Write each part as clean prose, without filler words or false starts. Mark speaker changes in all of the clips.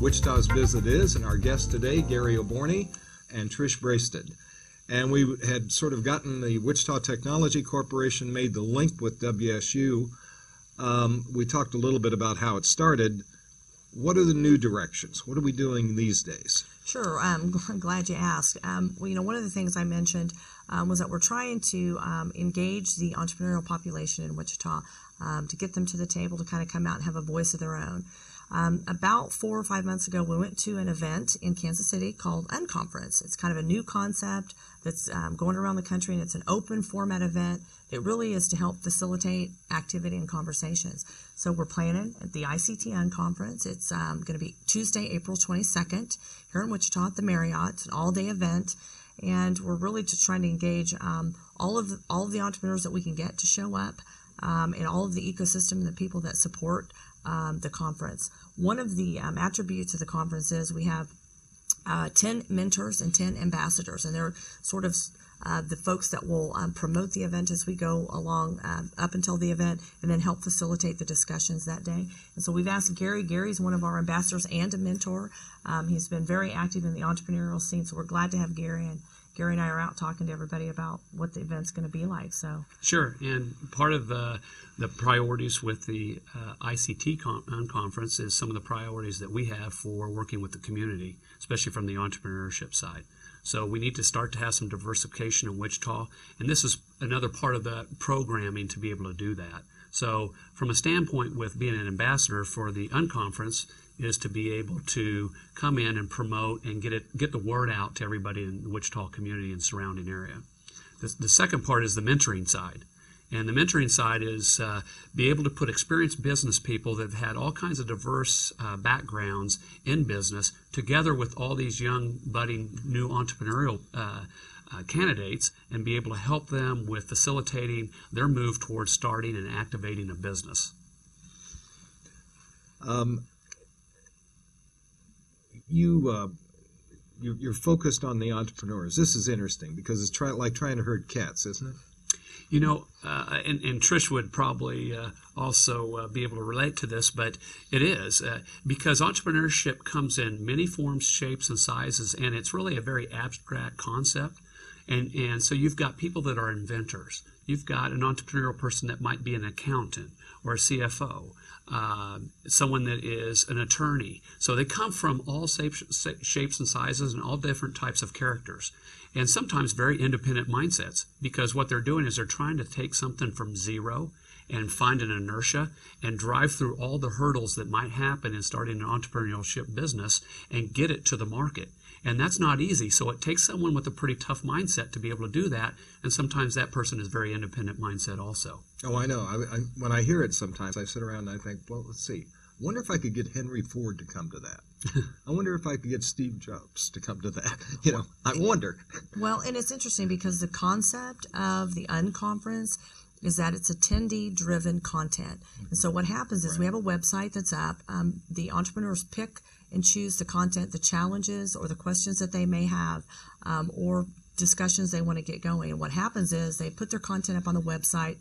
Speaker 1: Wichita's Visit Is, and our guests today, Gary Oborny and Trish Brasted. And we had sort of gotten the Wichita Technology Corporation made the link with WSU. We talked a little bit about how it started. What are the new directions? What are we doing these days?
Speaker 2: Sure. I'm glad you asked. One of the things I mentioned was that we're trying to engage the entrepreneurial population in Wichita to get them to the table to kind of come out and have a voice of their own. About 4 or 5 months ago, we went to an event in Kansas City called Unconference. It's kind of a new concept that's going around the country, and it's an open format event that really is to help facilitate activity and conversations. So we're planning at the ICT Unconference. It's going to be Tuesday, April 22nd here in Wichita at the Marriott. It's an all-day event, and we're really just trying to engage all of the entrepreneurs that we can get to show up, and all of the ecosystem and the people that support the conference. One of the attributes of the conference is we have 10 mentors and 10 ambassadors, and they're sort of the folks that will promote the event as we go along up until the event, and then help facilitate the discussions that day. And so we've asked Gary. Gary's one of our ambassadors and a mentor. He's been very active in the entrepreneurial scene, so we're glad to have Gary, and Gary and I are out talking to everybody about what the event's going to be like. So
Speaker 3: sure, and part of the priorities with the ICT conference is some of the priorities that we have for working with the community, especially from the entrepreneurship side. So we need to start to have some diversification in Wichita, and this is another part of the programming to be able to do that. So from a standpoint with being an ambassador for the Unconference is to be able to come in and promote and get the word out to everybody in the Wichita community and surrounding area. The second part is the mentoring side. And the mentoring side is be able to put experienced business people that have had all kinds of diverse backgrounds in business together with all these young, budding, new entrepreneurial candidates, and be able to help them with facilitating their move towards starting and activating a business.
Speaker 1: You're focused on the entrepreneurs. This is interesting because it's like trying to herd cats, isn't it?
Speaker 3: You know, and Trish would probably also be able to relate to this, but it is because entrepreneurship comes in many forms, shapes, and sizes, and it's really a very abstract concept. And so you've got people that are inventors. You've got an entrepreneurial person that might be an accountant or a CFO, someone that is an attorney. So they come from all shapes and sizes and all different types of characters, and sometimes very independent mindsets, because what they're doing is they're trying to take something from zero and find an inertia and drive through all the hurdles that might happen in starting an entrepreneurship business and get it to the market. And that's not easy, so it takes someone with a pretty tough mindset to be able to do that, and sometimes that person is very independent mindset also.
Speaker 1: Oh, I know. When I hear it sometimes, I sit around and I think, well, let's see. I wonder if I could get Henry Ford to come to that. I wonder if I could get Steve Jobs to come to that. You know, I wonder.
Speaker 2: Well, and it's interesting because the concept of the Unconference is that it's attendee-driven content. And so what happens is we have a website that's up. The entrepreneurs pick and choose the content, the challenges or the questions that they may have, or discussions they want to get going. And what happens is they put their content up on the website.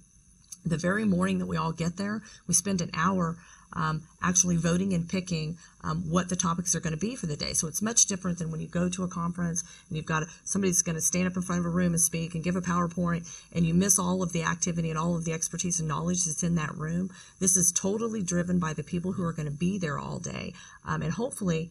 Speaker 2: The very morning that we all get there, we spend an hour actually voting and picking what the topics are going to be for the day. So it's much different than when you go to a conference and you've got somebody that's going to stand up in front of a room and speak and give a PowerPoint, and you miss all of the activity and all of the expertise and knowledge that's in that room. This is totally driven by the people who are going to be there all day, and hopefully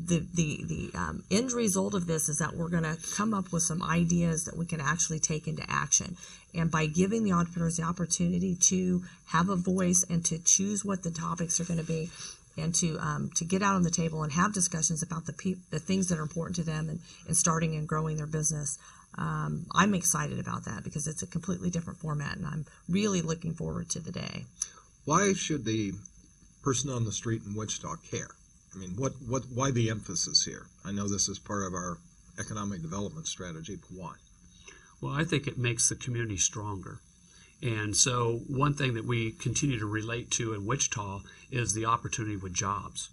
Speaker 2: the end result of this is that we're going to come up with some ideas that we can actually take into action. And by giving the entrepreneurs the opportunity to have a voice and to choose what the topics are going to be, and to get out on the table and have discussions about the things that are important to them and starting and growing their business, I'm excited about that because it's a completely different format, and I'm really looking forward to the day.
Speaker 1: Why should the person on the street in Wichita care? I mean, why the emphasis here? I know this is part of our economic development strategy, but why?
Speaker 3: Well, I think it makes the community stronger. And so one thing that we continue to relate to in Wichita is the opportunity with jobs.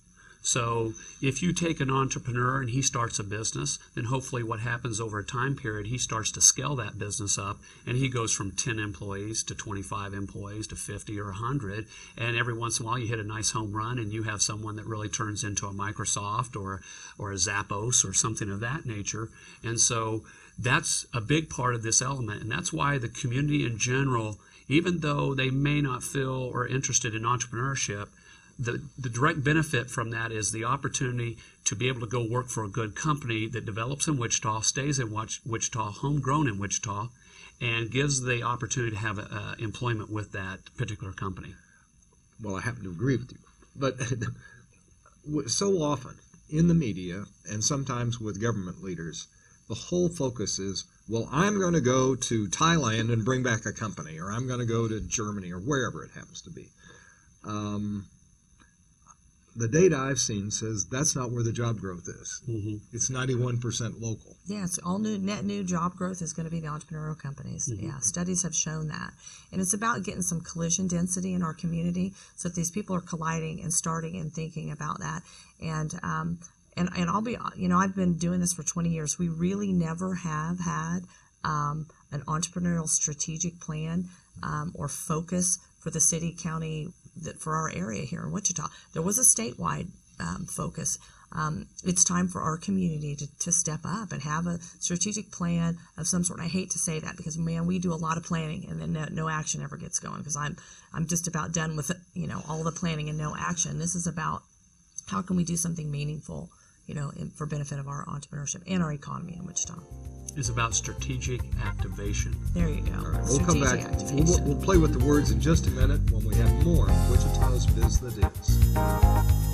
Speaker 3: So if you take an entrepreneur and he starts a business, then hopefully what happens over a time period, he starts to scale that business up, and he goes from 10 employees to 25 employees to 50 or 100. And every once in a while you hit a nice home run and you have someone that really turns into a Microsoft or a Zappos or something of that nature. And so that's a big part of this element. And that's why the community in general, even though they may not feel or interested in entrepreneurship, the direct benefit from that is the opportunity to be able to go work for a good company that develops in Wichita, stays in Wichita, homegrown in Wichita, and gives the opportunity to have employment with that particular company.
Speaker 1: Well, I happen to agree with you. But so often in the media and sometimes with government leaders, the whole focus is, well, I'm going to go to Thailand and bring back a company, or I'm going to go to Germany or wherever it happens to be. The data I've seen says that's not where the job growth is. Mm-hmm. It's 91% local.
Speaker 2: Yeah, it's all net new job growth is going to be the entrepreneurial companies. Mm-hmm. Yeah, studies have shown that. And it's about getting some collision density in our community so that these people are colliding and starting and thinking about that. And I'll be, I've been doing this for 20 years. We really never have had an entrepreneurial strategic plan or focus for the city, county, for our area here in Wichita. There was a statewide focus. It's time for our community to step up and have a strategic plan of some sort. And I hate to say that because, man, we do a lot of planning and then no action ever gets going, because I'm just about done with all the planning and no action. This is about how can we do something meaningful, for benefit of our entrepreneurship and our economy in Wichita.
Speaker 3: Is about strategic activation.
Speaker 2: There you go.
Speaker 1: All right, we'll come back. We'll play with the words in just a minute when we have more of Wichita's Biz That Is.